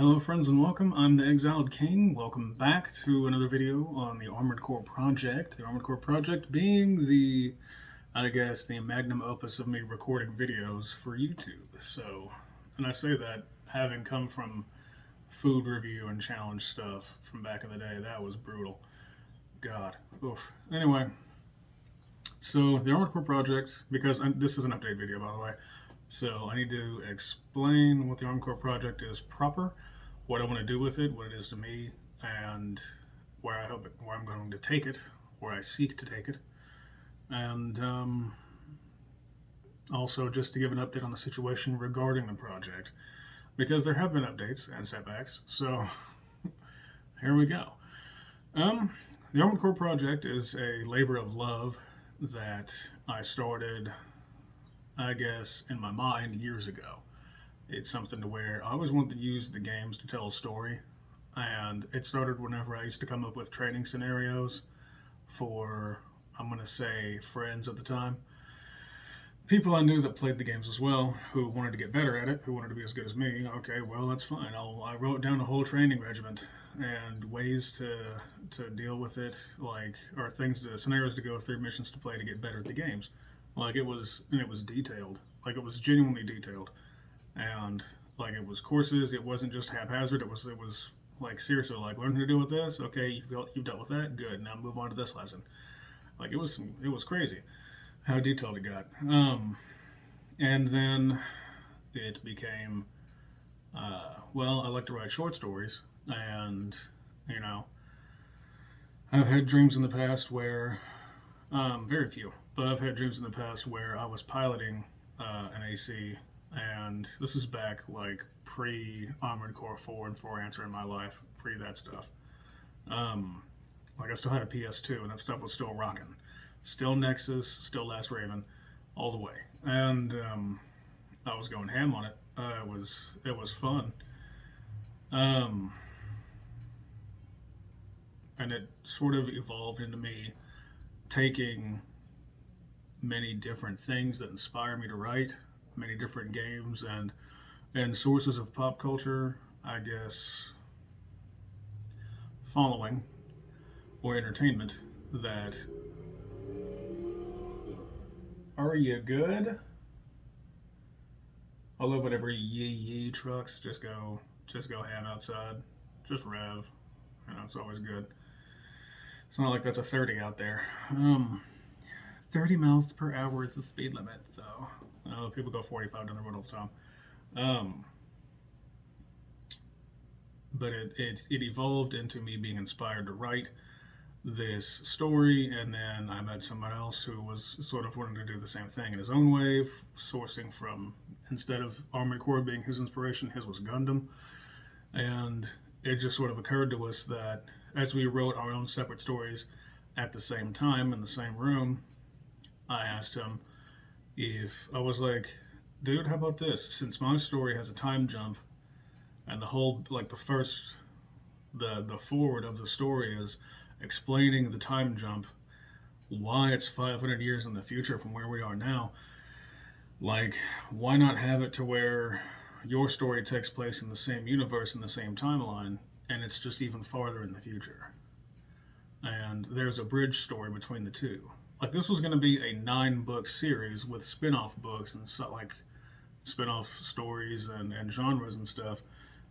Hello friends and welcome, I'm the Exiled King. Welcome back to another video on the Armored Core Project. The Armored Core Project being the magnum opus of me recording videos for YouTube. So, and I say that having come from food review and challenge stuff from back in the day, that was brutal. God, oof. Anyway, so the Armored Core Project, because this is an update video by the way, so I need to explain what the Armored Core Project is proper, what I want to do with it, what it is to me, and where I'm going to take it, where I seek to take it, and also just to give an update on the situation regarding the project, because there have been updates and setbacks. So here we go. The Armored Core Project is a labor of love that I started, I guess, in my mind years ago. It's something to where I always wanted to use the games to tell a story, and it started whenever I used to come up with training scenarios for, I'm going to say, friends at the time. People I knew that played the games as well, who wanted to get better at it, who wanted to be as good as me. Okay, well, that's fine. I wrote down a whole training regiment and ways to deal with it, like, or scenarios to go through, missions to play to get better at the games. Like, it was detailed. Like, it was genuinely detailed. And like, it was courses. It wasn't just haphazard. It was like, seriously, like, learn how to deal with this. Okay, you've dealt with that. Good. Now move on to this lesson. Like, it was crazy how detailed it got. And then it became, well, I like to write short stories, and I've had dreams in the past where, very few, but I've had dreams in the past where I was piloting an A.C.E, and this is back like pre-Armored Core 4 and 4 Answer in my life, pre that stuff. Like, I still had a PS2, and that stuff was still rocking. Still Nexus, still Last Raven, all the way. And I was going ham on it. It was fun. And it sort of evolved into me taking many different things that inspire me to write, many different games and sources of pop culture, I guess, following or entertainment that. Are you good? I love whenever yee trucks just go ham outside, just rev. It's always good. It's not like that's a 30 out there. 30 miles per hour is the speed limit, so people go 45 down the road all the time. But it evolved into me being inspired to write this story, and then I met someone else who was sort of wanting to do the same thing in his own way, sourcing from, instead of Armored Core being his inspiration, his was Gundam. And it just sort of occurred to us that as we wrote our own separate stories at the same time in the same room, I asked him if I was like, dude, how about this? Since my story has a time jump, and the whole, like, the forward of the story is explaining the time jump, why it's 500 years in the future from where we are now, like, why not have it to where your story takes place in the same universe, in the same timeline, and it's just even farther in the future? And there's a bridge story between the two. Like, this was going to be a 9-book series with spin-off books and so, like, spin-off stories and genres and stuff,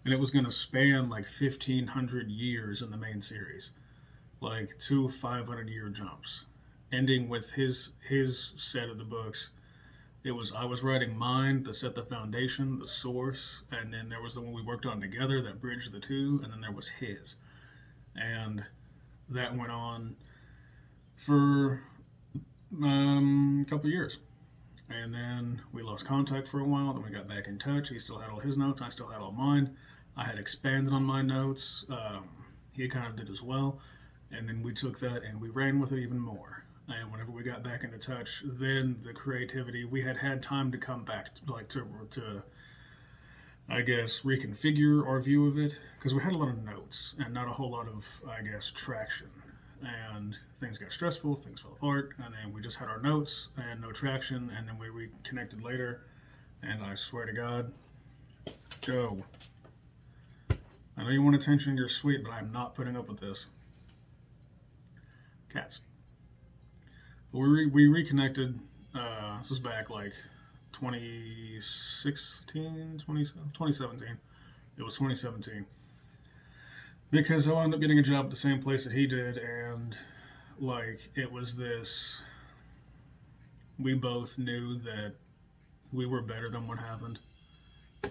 and it was going to span like 1,500 years in the main series, like 2 500-year jumps, ending with his set of the books. I was writing mine to set the foundation, the source, and then there was the one we worked on together that bridged the two, and then there was his. And that went on for a couple years. And then we lost contact for a while, then we got back in touch. He still had all his notes, I still had all mine. I had expanded on my notes. He kind of did as well. And then we took that and we ran with it even more. And whenever we got back into touch, then the creativity, we had time to come back, like, to I guess, reconfigure our view of it, because we had a lot of notes and not a whole lot of, I guess, traction. And things got stressful, things fell apart, and then we just had our notes and no traction, and then we reconnected later, and I swear to God, go. I know you want attention, you're sweet, but I'm not putting up with this. Cats. We reconnected. This was back like 2016, 2017. It was 2017. Because I wound up getting a job at the same place that he did, and like it was this. We both knew that we were better than what happened,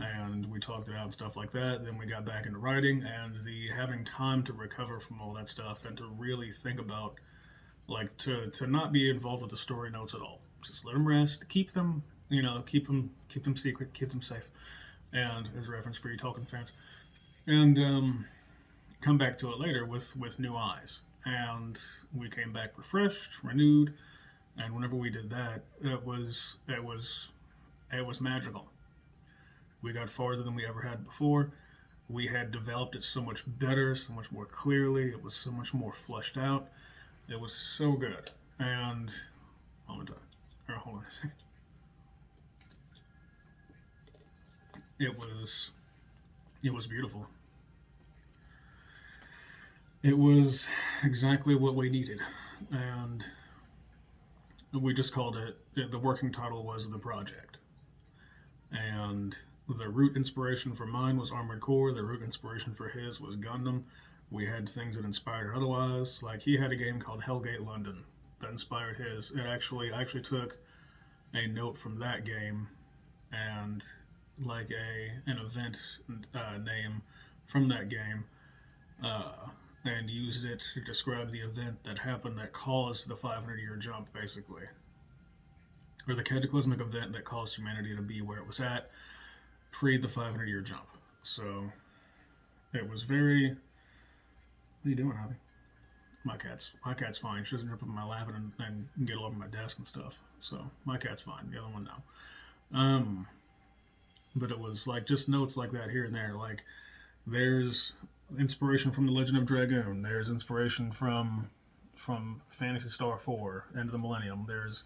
and we talked it out and stuff like that. Then we got back into writing, and the having time to recover from all that stuff and to really think about, like, to not be involved with the story notes at all. Just let them rest, keep them, keep them secret, keep them safe. And as a reference for you Tolkien fans, and come back to it later with new eyes. And we came back refreshed, renewed, and whenever we did that, it was magical. We got farther than we ever had before. We had developed it so much better, so much more clearly. It was so much more fleshed out. It was so good. And hold on a second. It was beautiful. It was exactly what we needed. And we just called it, the working title was The Project. And the root inspiration for mine was Armored Core. The root inspiration for his was Gundam. We had things that inspired otherwise. Like he had a game called Hellgate London that inspired his. I actually took a note from that game and like an event name from that game, and used it to describe the event that happened that caused the 500-year jump, basically, or the cataclysmic event that caused humanity to be where it was at pre the 500-year jump. So it was very. What are you doing, Abby? My cat's fine. She doesn't rip up my lap and get all over my desk and stuff. So my cat's fine. The other one no. But it was like just notes like that here and there. Like there's inspiration from the Legend of Dragoon. There's inspiration from Phantasy Star 4, End of the Millennium. There's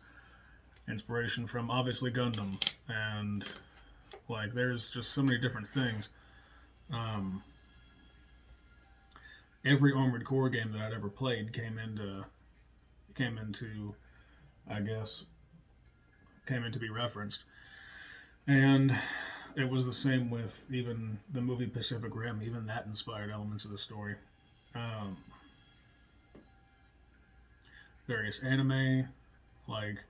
inspiration from obviously Gundam, and like there's just so many different things. Every Armored Core game that I'd ever played came into I guess came into be referenced, and it was the same with even the movie Pacific Rim. Even that inspired elements of the story. Various anime, like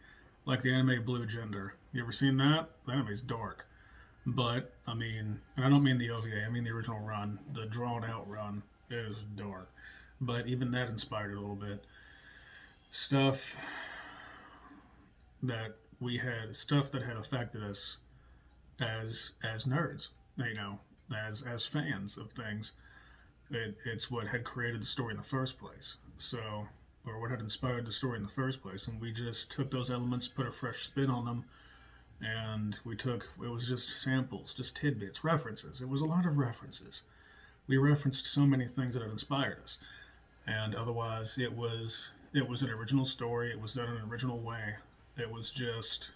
the anime Blue Gender. You ever seen that? That anime's dark, but I mean, and I don't mean the OVA. I mean the original run, the drawn out run. It was dark, but even that inspired it a little bit. Stuff that had affected us as nerds, as fans of things. It's what had created the story in the first place. So, or what had inspired the story in the first place, and we just took those elements, put a fresh spin on them, and it was just samples, just tidbits, references. It was a lot of references. We referenced so many things that had inspired us, and otherwise it was an original story. It was done in an original way. It was just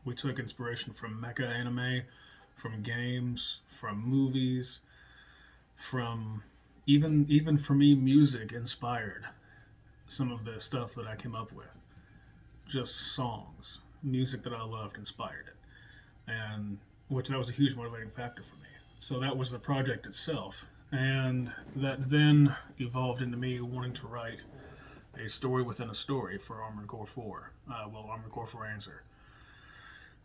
we took inspiration from mecha anime, from games, from movies, from even for me, music inspired some of the stuff that I came up with. Just songs, music that I loved inspired it, and that was a huge motivating factor for me. So that was the project itself. And that then evolved into me wanting to write a story within a story for Armored Core 4. Armored Core 4 Answer.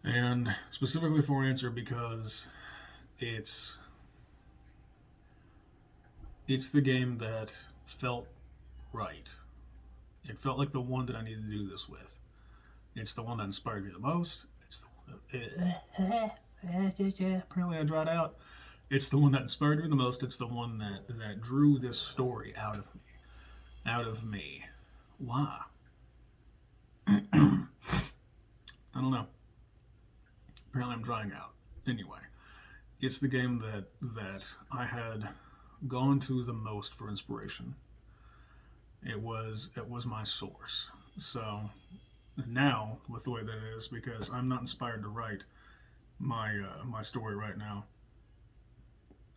And specifically for Answer because it's the game that felt right. It felt like the one that I needed to do this with. It's the one that inspired me the most. It's the one that... Apparently I dried out. It's the one that inspired me the most. It's the one that drew this story out of me. Out of me. Why? I don't know. Apparently I'm drying out. Anyway, it's the game that I had gone to the most for inspiration. It was my source. So now, with the way that it is, because I'm not inspired to write my story right now,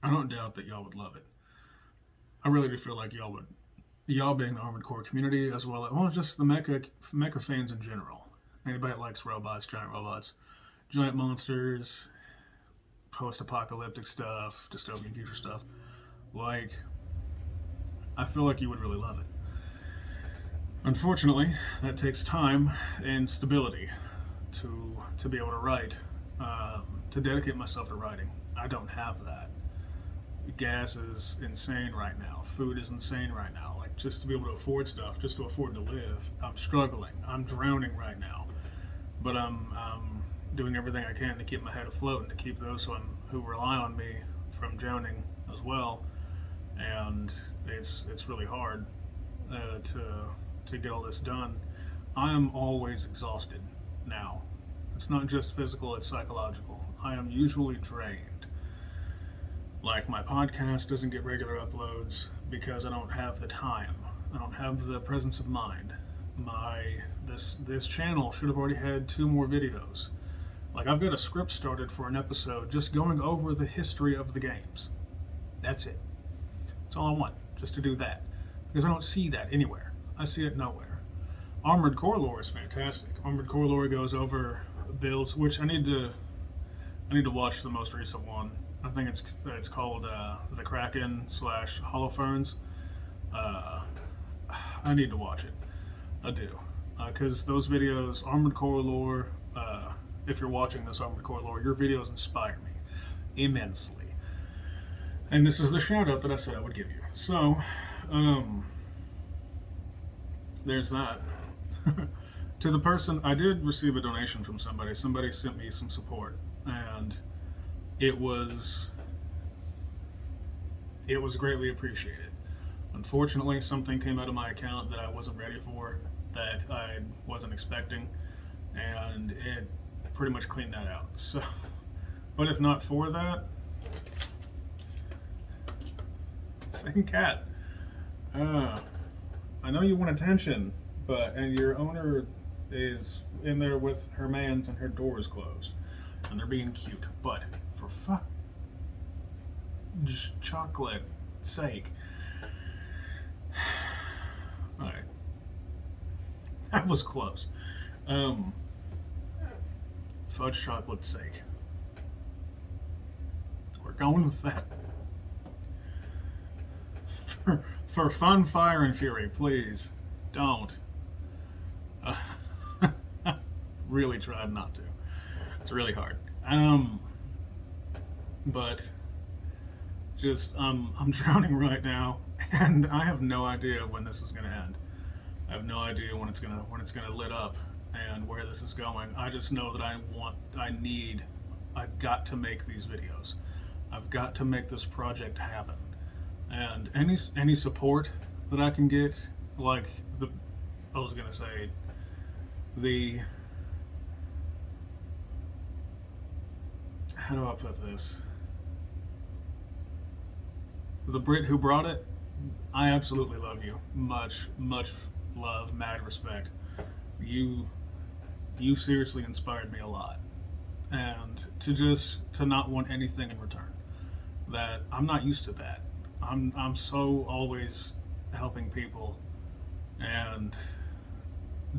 I don't doubt that y'all would love it. I really do feel like y'all being the Armored Core community, as well as just the mecha fans in general. Anybody that likes robots, giant monsters, post-apocalyptic stuff, dystopian future stuff. Like, I feel like you would really love it. Unfortunately, that takes time and stability to be able to write, to dedicate myself to writing. I don't have that. Gas is insane right now. Food is insane right now. Like, just to be able to afford stuff, just to afford to live, I'm struggling. I'm drowning right now. But I'm doing everything I can to keep my head afloat and to keep those who rely on me from drowning as well. And it's really hard to get all this done. I am always exhausted now. It's not just physical, it's psychological. I am usually drained. Like, my podcast doesn't get regular uploads because I don't have the time. I don't have the presence of mind. This channel should have already had 2 more videos. Like, I've got a script started for an episode just going over the history of the games. That's it. That's all I want, just to do that. Because I don't see that anywhere. I see it nowhere. Armored Core lore is fantastic. Armored Core lore goes over builds, which I need to watch the most recent one. I think it's called the Kraken / Holofernes. I need to watch it. I do, because those videos, Armored Core lore. If you're watching this Armored Core lore, your videos inspire me immensely. And this is the shout out that I said I would give you. So, there's that. To the person, I did receive a donation from somebody. Somebody sent me some support, and it was greatly appreciated. Unfortunately, something came out of my account that I wasn't ready for, that I wasn't expecting, and it pretty much cleaned that out. So, but if not for that, same cat. I know you want attention, and your owner is in there with her mans and her door is closed, and they're being cute. But for chocolate sake, all right, that was close. Fudge chocolate's sake, we're going with that. For fun, fire, and fury, please don't. Really tried not to. It's really hard. But just I'm drowning right now, and I have no idea when this is gonna end. I have no idea when it's gonna lit up and where this is going. I just know that I've got to make these videos. I've got to make this project happen. And any support that I can get, like how do I put this? The Brit who brought it, I absolutely love you. Much love, mad respect. You seriously inspired me a lot. And to not want anything in return. That I'm not used to that. I'm so always helping people and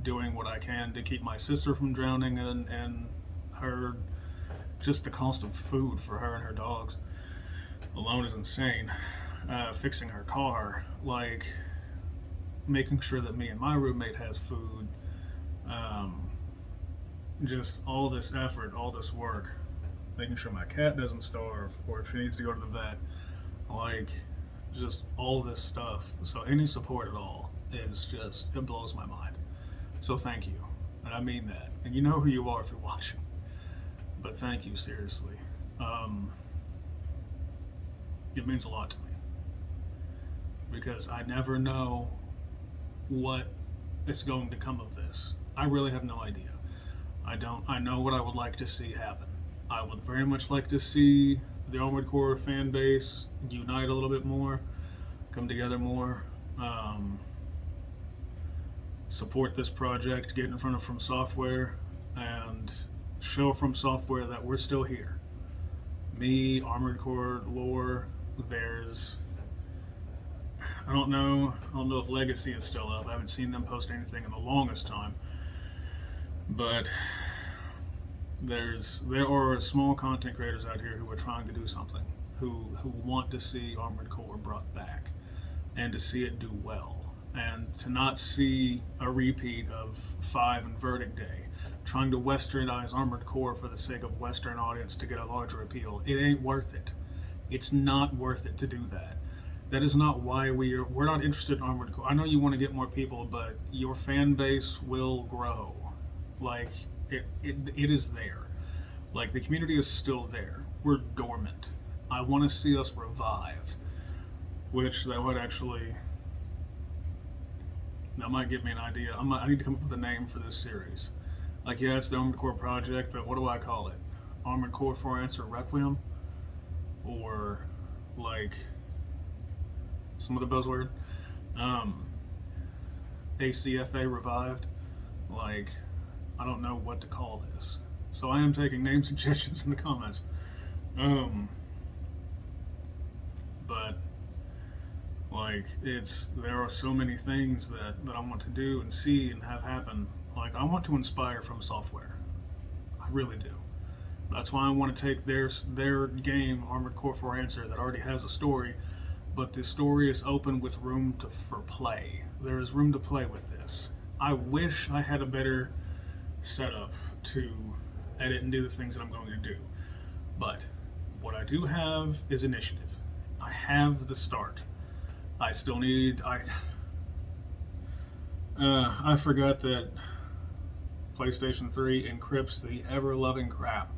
doing what I can to keep my sister from drowning, and her, just the cost of food for her and her dogs alone is insane. Fixing her car, like making sure that me and my roommate has food, just all this effort, all this work, making sure my cat doesn't starve or if she needs to go to the vet, like just all this stuff. So any support at all is just, it blows my mind. So thank you, and I mean that. And you know who you are if you're watching, but thank you, seriously. It means a lot to me because I never know what is going to come of this. I really have no idea. I know what I would like to see happen. I would very much like to see the Armored Core fan base unite a little bit more, come together more, support this project, get in front of From Software, and show From Software that we're still here. Me, Armored Core lore, there's I don't know. I don't know if Legacy is still up. I haven't seen them post anything in the longest time. But there are small content creators out here who are trying to do something, who want to see Armored Core brought back, and to see it do well, and to not see a repeat of 5 and Verdict Day, trying to westernize Armored Core for the sake of Western audience to get a larger appeal. It ain't worth it. It's not worth it to do that. That is not why we're not interested in Armored Core. I know you want to get more people, but your fan base will grow. Like it is there. Like the community is still there. We're dormant. I want to see us revived, which that might give me an idea. I need to come up with a name for this series. Like, yeah, it's the Armored Core Project, but what do I call it? Armored Core for Answer Requiem? Or, like, some other buzzword? ACFA Revived? Like, I don't know what to call this. So I am taking name suggestions in the comments. But like there are so many things that I want to do and see and have happen. Like I want to inspire From Software. I really do. That's why I want to take their game, Armored Core 4 Answer, that already has a story, but the story is open with room for play. There is room to play with this. I wish I had a better setup to edit and do the things that I'm going to do. But what I do have is initiative. I have the start. I still need. I forgot that PlayStation 3 encrypts the ever-loving crap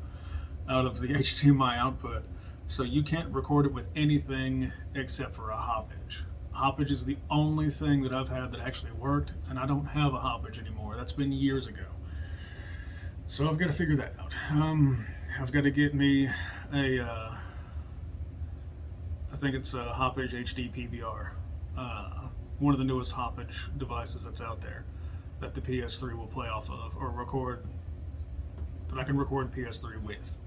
out of the HDMI output, so you can't record it with anything except for a hoppage. Hoppage is the only thing that I've had that actually worked, and I don't have a hoppage anymore. That's been years ago. So I've got to figure that out. I've got to get me a. I think it's a Hoppage HD PVR, one of the newest Hoppage devices that's out there that the PS3 will play off of, or record, that I can record PS3 with.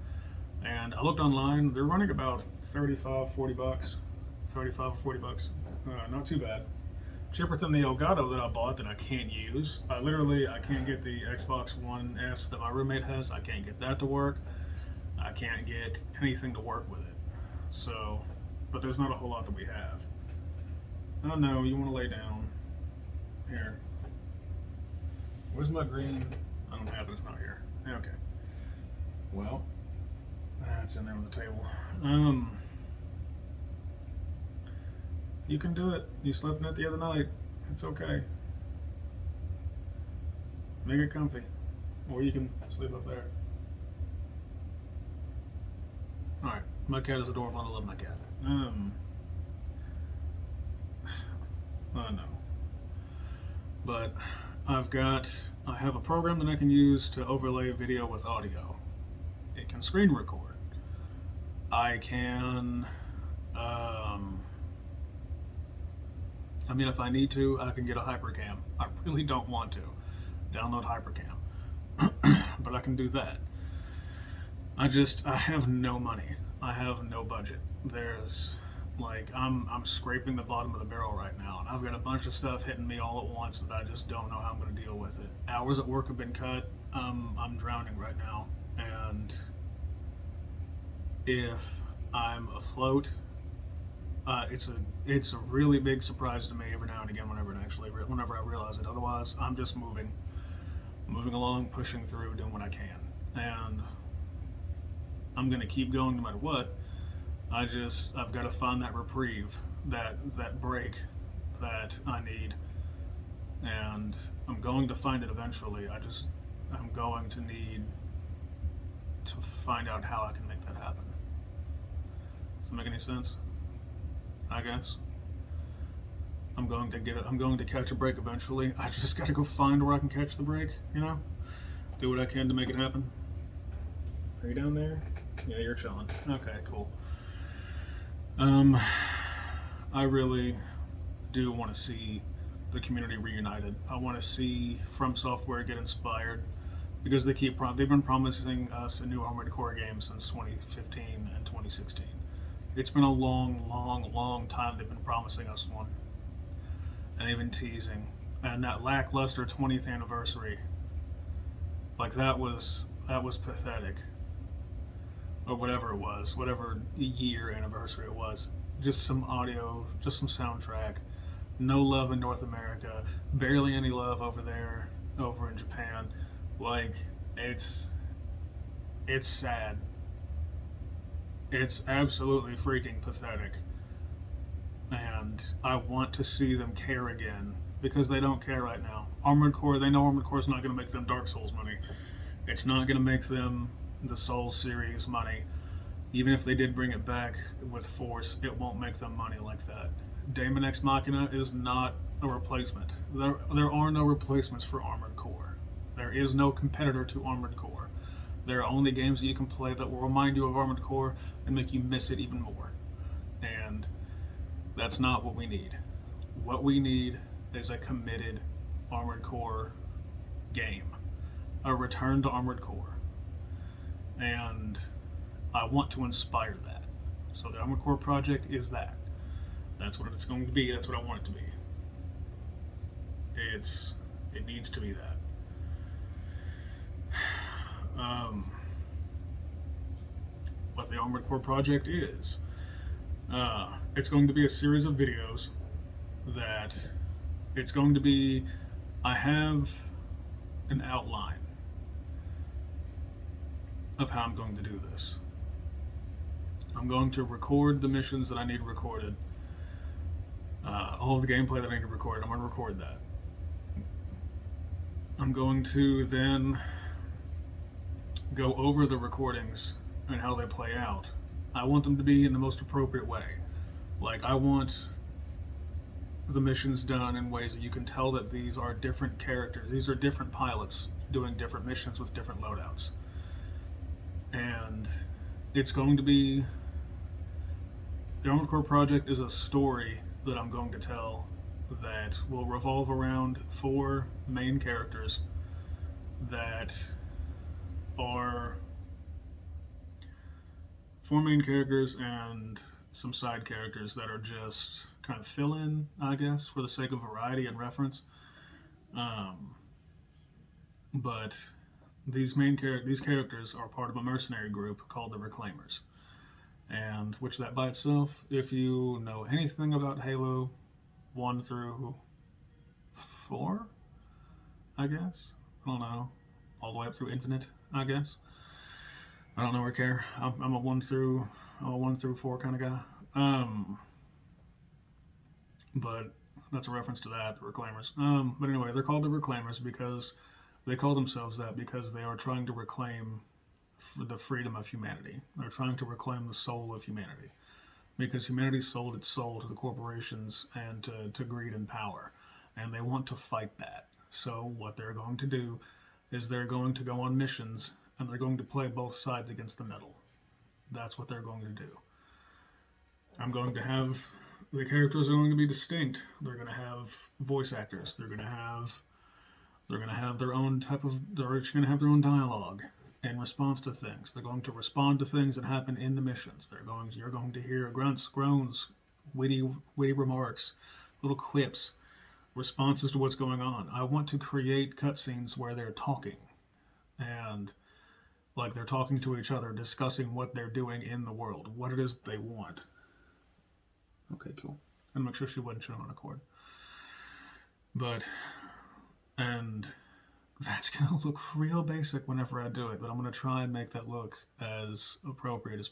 And I looked online, they're running about 35, 40 bucks, 35 or 40 bucks, not too bad. Cheaper than the Elgato that I bought that I can't use. I can't get the Xbox One S that my roommate has, I can't get that to work. I can't get anything to work with it. So, but there's not a whole lot that we have. Oh no, you want to lay down. Here. Where's my green? I don't have it, it's not here. Okay. Well, that's in there on the table. You can do it. You slept in it the other night. It's okay. Make it comfy. Or you can sleep up there. Alright, my cat is adorable and I love my cat. I know. But I have a program that I can use to overlay video with audio. It can screen record. I can, if I need to, I can get a Hypercam. I really don't want to download Hypercam, but I can do that. I have no money. I have no budget. I'm scraping the bottom of the barrel right now, and I've got a bunch of stuff hitting me all at once that I just don't know how I'm going to deal with it. Hours at work have been cut. I'm drowning right now, and if I'm afloat, it's a really big surprise to me every now and again whenever I realize it. Otherwise, I'm just moving along, pushing through, doing what I can, and I'm going to keep going no matter what. I've got to find that reprieve, that break that I need, and I'm going to find it eventually. I'm going to need to find out how I can make that happen. Does that make any sense? I guess. I'm going to catch a break eventually. I just got to go find where I can catch the break, do what I can to make it happen. Are you down there? Yeah, you're chilling. Okay, cool. I really do want to see the community reunited. I want to see From Software get inspired, because they've been promising us a new Armored Core game since 2015 and 2016. It's been a long, long, long time they've been promising us one, and even teasing. And that lackluster 20th anniversary, like that was pathetic, or whatever it was, whatever year anniversary it was. Just some audio, just some soundtrack. No love in North America, barely any love over there, over in Japan. Like it's it's sad. It's absolutely freaking pathetic. And I want to see them care again because they don't care right now. Armored Core, they know Armored Core is not going to make them Dark Souls money. It's not going to make them the Souls series money. Even if they did bring it back with force, it won't make them money like that. Daemon X Machina is not a replacement. There are no replacements for Armored Core. There is no competitor to Armored Core. There are only games that you can play that will remind you of Armored Core and make you miss it even more. And that's not what we need. What we need is a committed Armored Core game, a return to Armored Core. And I want to inspire that. So the Armored Core project is that. That's what it's going to be. That's what I want it to be. It needs to be that. What the Armored Core project is. It's going to be a series of videos that it's going to be. I have an outline of how I'm going to do this. I'm going to record the missions that I need recorded. All of the gameplay that I need to record, I'm going to record that. I'm going to then go over the recordings and how they play out. I want them to be in the most appropriate way. Like, I want the missions done in ways that you can tell that these are different characters. These are different pilots doing different missions with different loadouts. And it's going to be. The Armored Core project is a story that I'm going to tell that will revolve around 4 main characters that are 4 main characters and some side characters that are just kind of fill in, I guess, for the sake of variety and reference. But these characters are part of a mercenary group called the Reclaimers. And which that by itself, if you know anything about Halo 1 through 4, I guess. I don't know. All the way up through Infinite, I guess. I don't know or care. I'm a 1 through 4 kind of guy. But that's a reference to that, the Reclaimers. But anyway, they're called the Reclaimers because they call themselves that because they are trying to reclaim the freedom of humanity. They're trying to reclaim the soul of humanity because humanity sold its soul to the corporations and to greed and power, and they want to fight that. So what they're going to do is they're going to go on missions and they're going to play both sides against the middle. That's what they're going to do. I'm going to have the characters are going to be distinct. They're going to have voice actors. They're going to have their own type of. They're going to have their own dialogue in response to things. They're going to respond to things that happen in the missions. You're going to hear grunts, groans, witty remarks, little quips, responses to what's going on. I want to create cutscenes where they're talking, and like they're talking to each other, discussing what they're doing in the world, what it is they want. Okay, cool. And make sure she wasn't chewing on a cord. And that's gonna look real basic whenever I do it, but I'm gonna try and make that look as appropriate as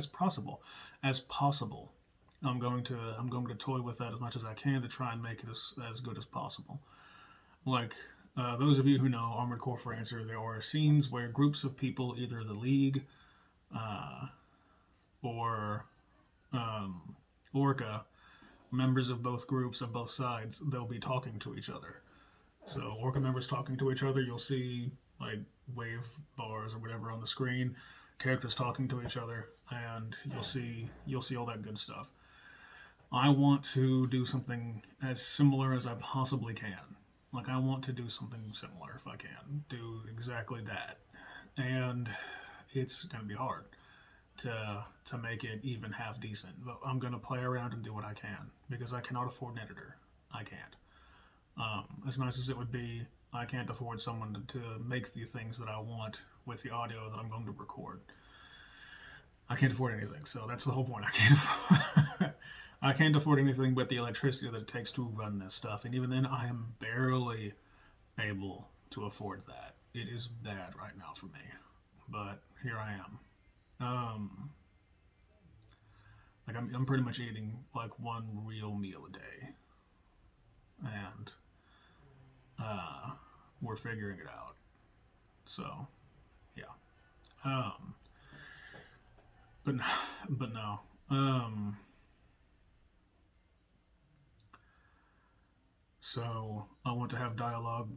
possible. I'm going to toy with that as much as I can to try and make it as good as possible. Like those of you who know Armored Core for Answer, there are scenes where groups of people, either the League or Orca, members of both groups of both sides, they'll be talking to each other. So Orca members talking to each other, you'll see like wave bars or whatever on the screen, characters talking to each other, and you'll see all that good stuff. I want to do something as similar as I possibly can. Like I want to do something similar if I can. Do exactly that. And it's gonna be hard to make it even half decent. But I'm gonna play around and do what I can because I cannot afford an editor. I can't. As nice as it would be, I can't afford someone to make the things that I want with the audio that I'm going to record. I can't afford anything, so that's the whole point. I can't afford, I can't afford anything but the electricity that it takes to run this stuff, and even then, I am barely able to afford that. It is bad right now for me, but here I am. Um, like I'm pretty much eating like one real meal a day, and uh, we're figuring it out. So yeah, um, but but no. Um, so I want to have dialogue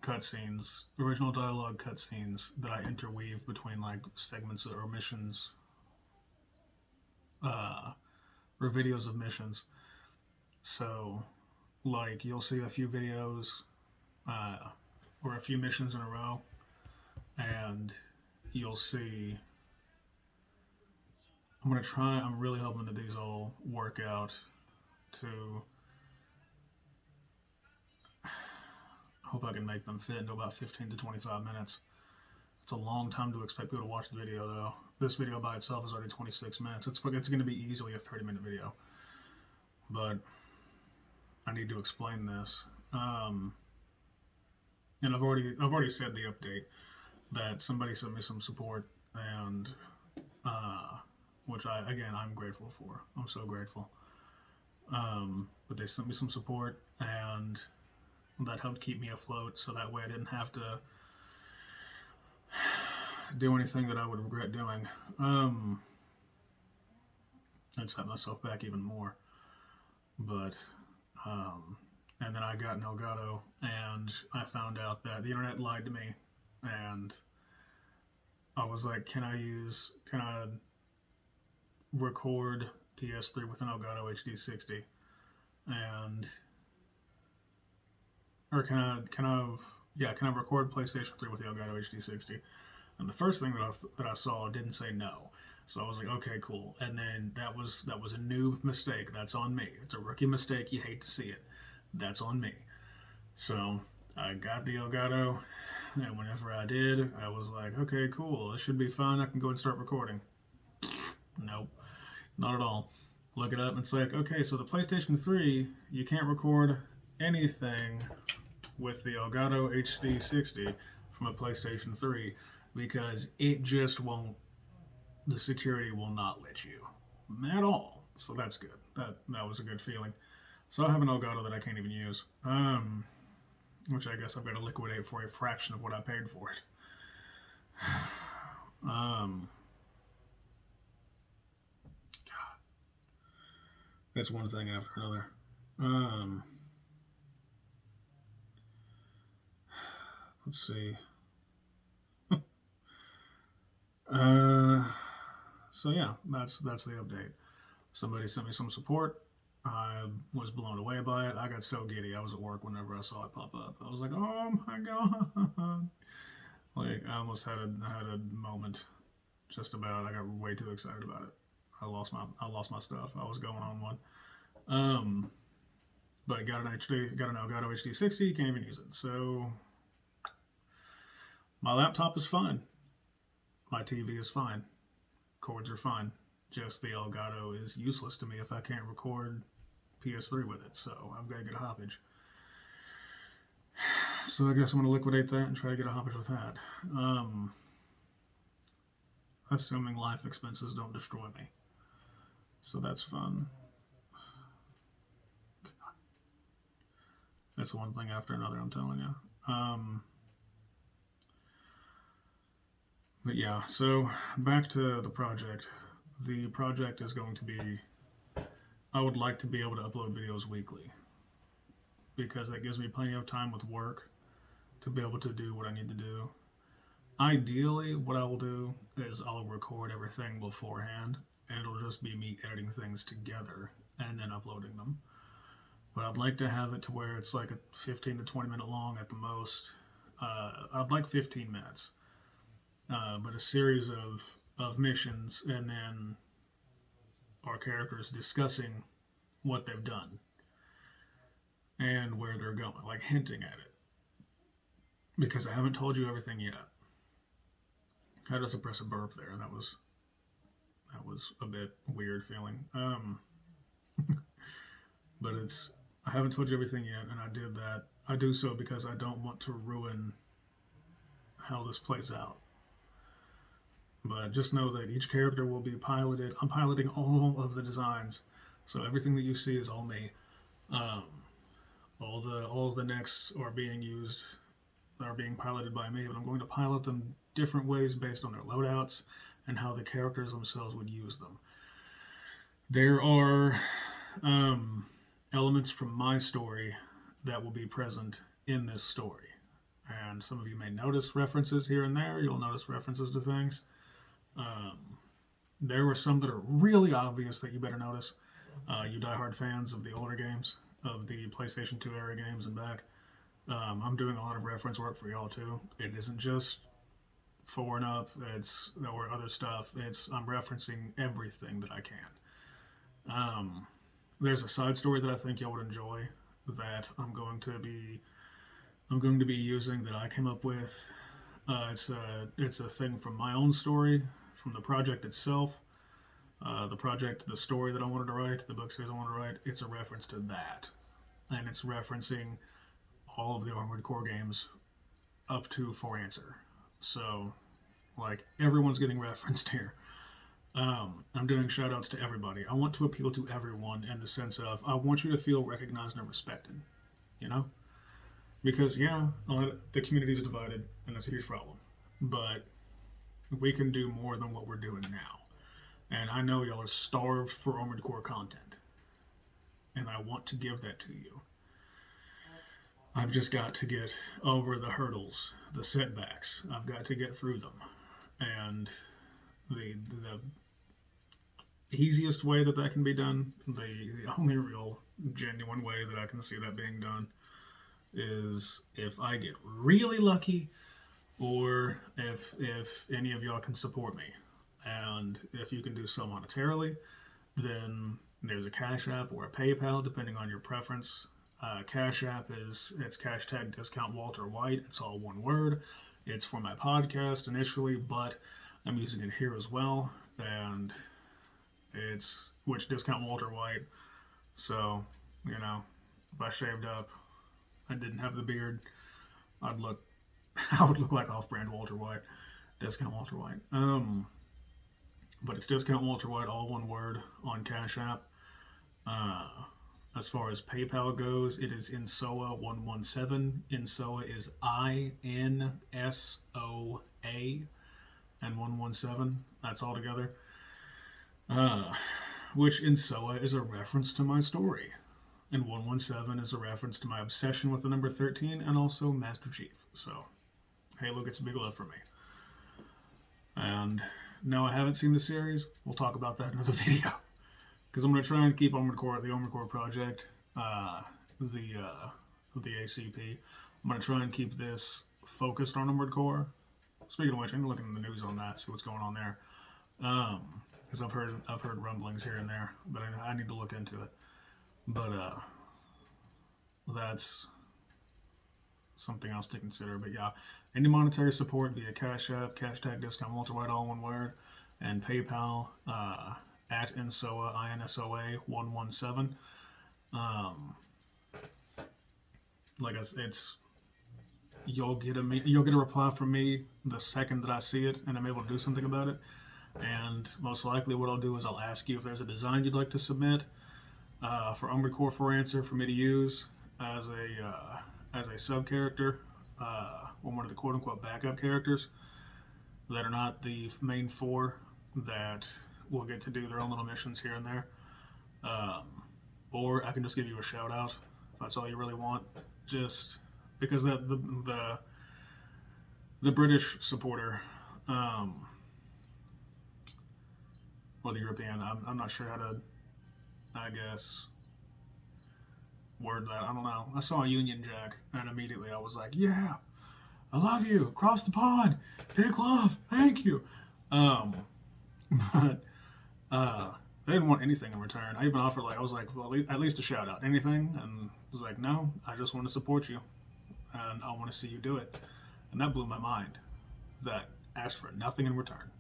cutscenes, original dialogue cutscenes that I interweave between like segments or missions, uh, or videos of missions. So like you'll see a few videos, uh, or a few missions in a row, and you'll see. I'm gonna try. I'm really hoping that these all work out. To hope I can make them fit into about 15 to 25 minutes. It's a long time to expect people to watch the video, though. This video by itself is already 26 minutes. It's going to be easily a 30-minute video, but I need to explain this. And I've already said the update that somebody sent me some support, and which I'm grateful for. I'm so grateful. But they sent me some support, and that helped keep me afloat. So that way I didn't have to do anything that I would regret doing, and set myself back even more. But and then I got an Elgato, and I found out that the internet lied to me, and I was like, can I record PS3 with an Elgato HD60, and or can I record PlayStation 3 with the Elgato HD60? And the first thing that I saw didn't say no. So I was like, okay, cool. And then that was a new mistake. That's on me. It's a rookie mistake. You hate to see it. That's on me. So I got the Elgato, and whenever I did, I was like, okay, cool. This should be fun. I can go and start recording. Nope, not at all. Look it up, and it's like, okay, so the PlayStation 3, you can't record anything with the Elgato HD60 from a PlayStation 3 because it just won't. The security will not let you at all. So that's good. That was a good feeling. So I have an Elgato that I can't even use, which I guess I've got to liquidate for a fraction of what I paid for it. God, that's one thing after another. Let's see. So yeah, that's the update. Somebody sent me some support. I was blown away by it. I got so giddy. I was at work whenever I saw it pop up. I was like, "Oh my god!" Like I almost had a moment. Just about. I got way too excited about it. I lost my stuff. I was going on one. Um, but got an Elgato HD60. Can't even use it. So my laptop is fine. My TV is fine. Cords are fine. Just the Elgato is useless to me if I can't record PS3 with it. So I've got to get a hoppage. So I guess I'm going to liquidate that and try to get a hoppage with that. Assuming life expenses don't destroy me. So that's fun. That's one thing after another, I'm telling you. But yeah, so back to the project. The project is going to be, I would like to be able to upload videos weekly because that gives me plenty of time with work to be able to do what I need to do. Ideally, what I will do is I'll record everything beforehand, and it'll just be me editing things together and then uploading them. But I'd like to have it to where it's like a 15 to 20 minute long at the most. I'd like 15 minutes. But a series of missions, and then our characters discussing what they've done. and where they're going, like hinting at it. Because I haven't told you everything yet. I had to suppress a burp there, and that was a bit weird feeling. But I haven't told you everything yet, and I did that. I do so because I don't want to ruin how this plays out. But just know that each character will be piloted. I'm piloting all of the designs, so everything that you see is all me. Um, all of the next are being piloted by me, but I'm going to pilot them different ways based on their loadouts and how the characters themselves would use them. There are elements from my story that will be present in this story. And some of you may notice references here and there. You'll notice references to things. Um, there were some that are really obvious that you better notice. You diehard fans of the older games, of the PlayStation 2 era games and back. I'm doing a lot of reference work for y'all too. It isn't just 4 and up, or other stuff. I'm referencing everything that I can. There's a side story that I think y'all would enjoy that I'm going to be using that I came up with. It's a thing from my own story, from the project itself. The story that I wanted to write, the book series I wanted to write. It's a reference to that, and it's referencing all of the Armored Core games up to For Answer. So, like, everyone's getting referenced here. I'm doing shout outs to everybody. I want to appeal to everyone in the sense of I want you to feel recognized and respected, you know? Because, yeah, the community is divided, and that's a huge problem. But we can do more than what we're doing now. And I know y'all are starved for Armored Core content. And I want to give that to you. I've just got to get over the hurdles, the setbacks. I've got to get through them. And the easiest way that can be done, the only real genuine way that I can see that being done, is if I get really lucky, or if any of y'all can support me. And if you can do so monetarily, then there's a CashApp or a PayPal, depending on your preference. CashApp it's hashtag discount Walter White. It's all one word. It's for my podcast initially, but I'm using it here as well. And it's which discount Walter White. So, if I shaved up, I didn't have the beard, I would look like off-brand Walter White, discount Walter White. But it's discount Walter White, all one word on Cash App. As far as PayPal goes, it is INSOA117. INSOA is INSOA and 117. That's all together. Which INSOA is a reference to my story. And 117 is a reference to my obsession with the number 13 and also Master Chief. So, Halo gets a big love from me. And no, I haven't seen the series. We'll talk about that in another video. Because I'm going to try and keep the Armored Core project, the A.C.E. I'm going to try and keep this focused on Armored Core. Speaking of which, I'm looking in the news on that, see what's going on there. Because I've heard rumblings here and there, but I need to look into it. But that's something else to consider. But yeah, any monetary support via Cash App, hashtag discount Walter White, all one word, and PayPal at INSOA, INSOA 117. Like I said, you'll get a reply from me the second that I see it and I'm able to do something about it. And most likely what I'll do is I'll ask you if there's a design you'd like to submit for Armored Core for Answer for me to use as a sub character, or one of the quote unquote backup characters that are not the main 4 that will get to do their own little missions here and there. Or I can just give you a shout out if that's all you really want. Just because the British supporter, or the European, I'm not sure how to, I guess, word that. I don't know. I saw a Union Jack and immediately I was like, yeah, I love you. Across the pond. Big love. Thank you. But They didn't want anything in return. I even offered, like, I was like, well, at least a shout out, anything, and was like, no, I just want to support you, and I want to see you do it, and that blew my mind. That asked for nothing in return,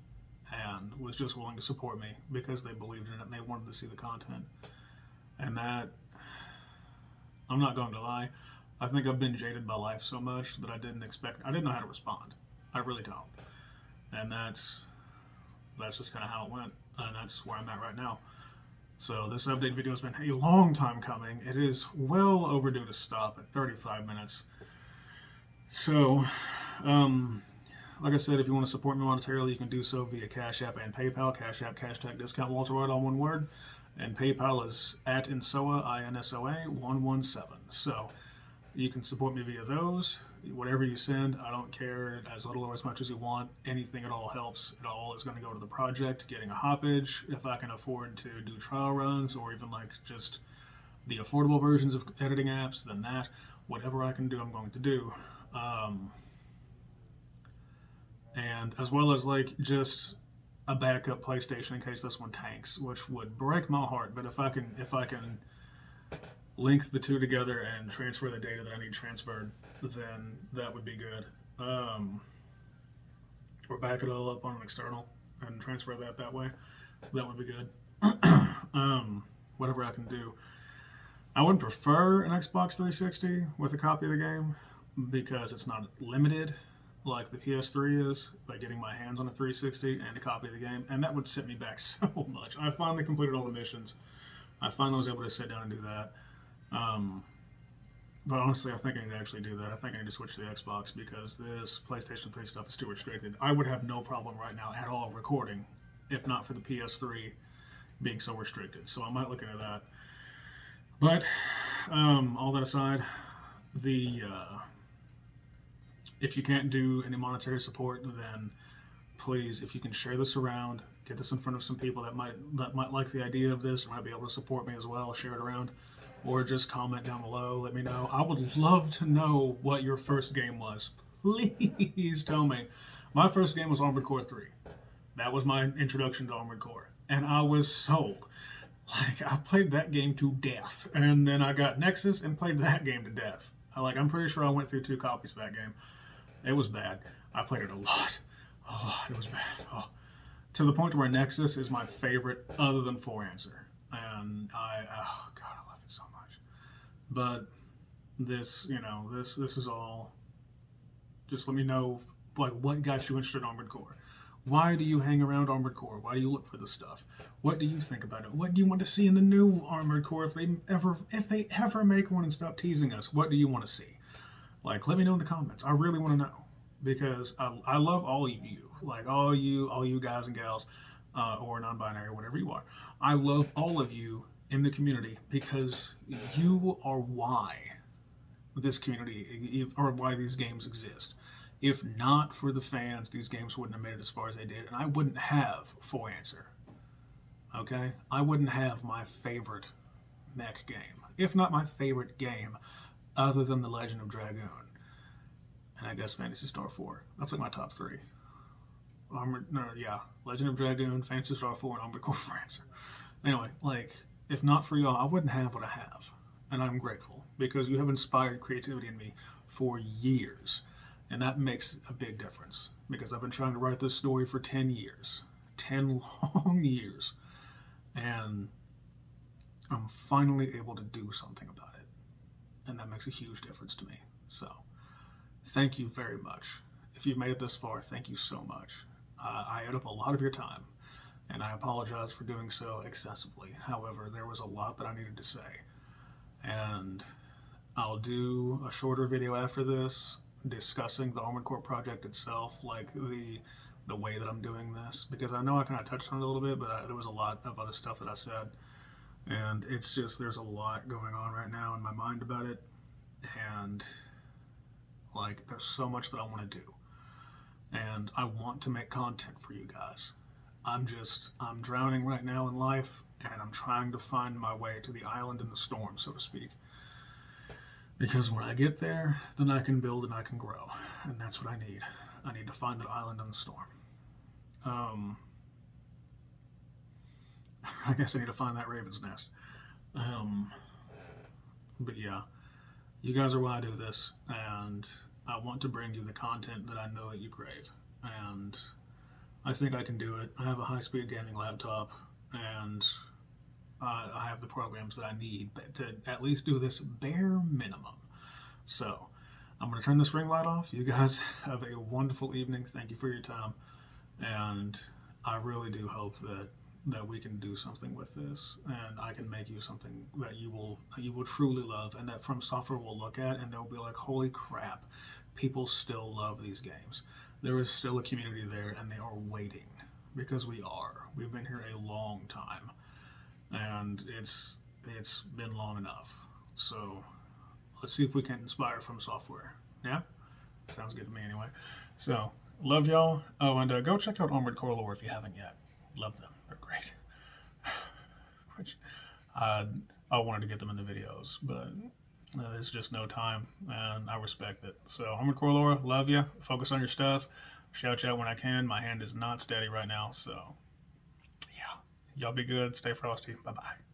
and was just willing to support me because they believed in it and they wanted to see the content, and that, I'm not going to lie, I think I've been jaded by life so much that I didn't know how to respond. I really don't, and that's just kind of how it went, and that's where I'm at right now. So this update video has been a long time coming. It is well overdue to stop at 35 minutes. So, like I said, if you want to support me monetarily, you can do so via Cash App and PayPal. Cash App, hashtag discount Walter White, all one word. And PayPal is at Insoa, INSOA 117. So you can support me via those. Whatever you send, I don't care, as little or as much as you want. Anything at all helps. It all is going to go to the project, getting a hoppage. If I can afford to do trial runs or even like just the affordable versions of editing apps, then that. Whatever I can do, I'm going to do. And as well as like just a backup PlayStation in case this one tanks, which would break my heart. But if I can link the two together and transfer the data that I need transferred, then that would be good. Or back it all up on an external and transfer that way. That would be good. Whatever I can do. I would prefer an Xbox 360 with a copy of the game because it's not limited like the PS3 is by getting my hands on a 360 and a copy of the game, and that would set me back so much. I finally completed all the missions. I finally was able to sit down and do that. But honestly, I think I need to actually do that. I think I need to switch to the Xbox because this PlayStation 3 stuff is too restricted. I would have no problem right now at all recording if not for the PS3 being so restricted. So I might look into that. But all that aside, if you can't do any monetary support, then please, if you can share this around, get this in front of some people that might like the idea of this or might be able to support me as well, share it around, or just comment down below, let me know. I would love to know what your first game was. Please tell me. My first game was Armored Core 3. That was my introduction to Armored Core, and I was sold. Like, I played that game to death, and then I got Nexus and played that game to death. I'm pretty sure I went through 2 copies of that game. It was bad. I played it a lot. It was bad. Oh. To the point where Nexus is my favorite other than 4Answer. And oh God, I love it so much. But this, this is all, just let me know, like, what got you interested in Armored Core? Why do you hang around Armored Core? Why do you look for this stuff? What do you think about it? What do you want to see in the new Armored Core if they ever make one and stop teasing us? What do you want to see? Like, let me know in the comments. I really want to know because I love all of you, like all you guys and gals, or non-binary, whatever you are. I love all of you in the community because you are why this community, or why these games exist. If not for the fans, these games wouldn't have made it as far as they did, and I wouldn't have 4Answer. Okay? I wouldn't have my favorite mech game, if not my favorite game, other than The Legend of Dragoon. And I guess Phantasy Star 4. That's like my top 3. Legend of Dragoon, Phantasy Star 4, and Armored Core 4Answer. Anyway, if not for y'all, I wouldn't have what I have. And I'm grateful, because you have inspired creativity in me for years. And that makes a big difference, because I've been trying to write this story for 10 years. 10 long years. And I'm finally able to do something about it. And that makes a huge difference to me. So, thank you very much. If you've made it this far, thank you so much. I ate up a lot of your time, and I apologize for doing so excessively. However, there was a lot that I needed to say. And I'll do a shorter video after this discussing the Armored Core project itself, like the way that I'm doing this, because I know I kind of touched on it a little bit, but there was a lot of other stuff that I said. And it's just, there's a lot going on right now in my mind about it. And there's so much that I want to do. And I want to make content for you guys. I'm drowning right now in life, and I'm trying to find my way to the island in the storm, so to speak. Because when I get there, then I can build and I can grow. And that's what I need. I need to find that island in the storm. I guess I need to find that raven's nest. Um, but yeah, you guys are why I do this, and I want to bring you the content that I know that you crave. And I think I can do it. I have a high speed gaming laptop, and I have the programs that I need to at least do this bare minimum. So I'm going to turn this ring light off. You guys have a wonderful evening. Thank you for your time. And I really do hope that we can do something with this, and I can make you something that you will truly love, and that From Software will look at and they'll be like, holy crap, people still love these games. There is still a community there, and they are waiting because we are. We've been here a long time, and it's been long enough. So let's see if we can inspire From Software. Yeah, sounds good to me anyway. So love y'all. Oh, and go check out Armored Core Lore if you haven't yet. Love them. They're great. Which I wanted to get them in the videos, but there's just no time, and I respect it. So Armored Core Lore, love you. Focus on your stuff. Shout you out when I can. My hand is not steady right now, so yeah. Y'all be good. Stay frosty. Bye bye.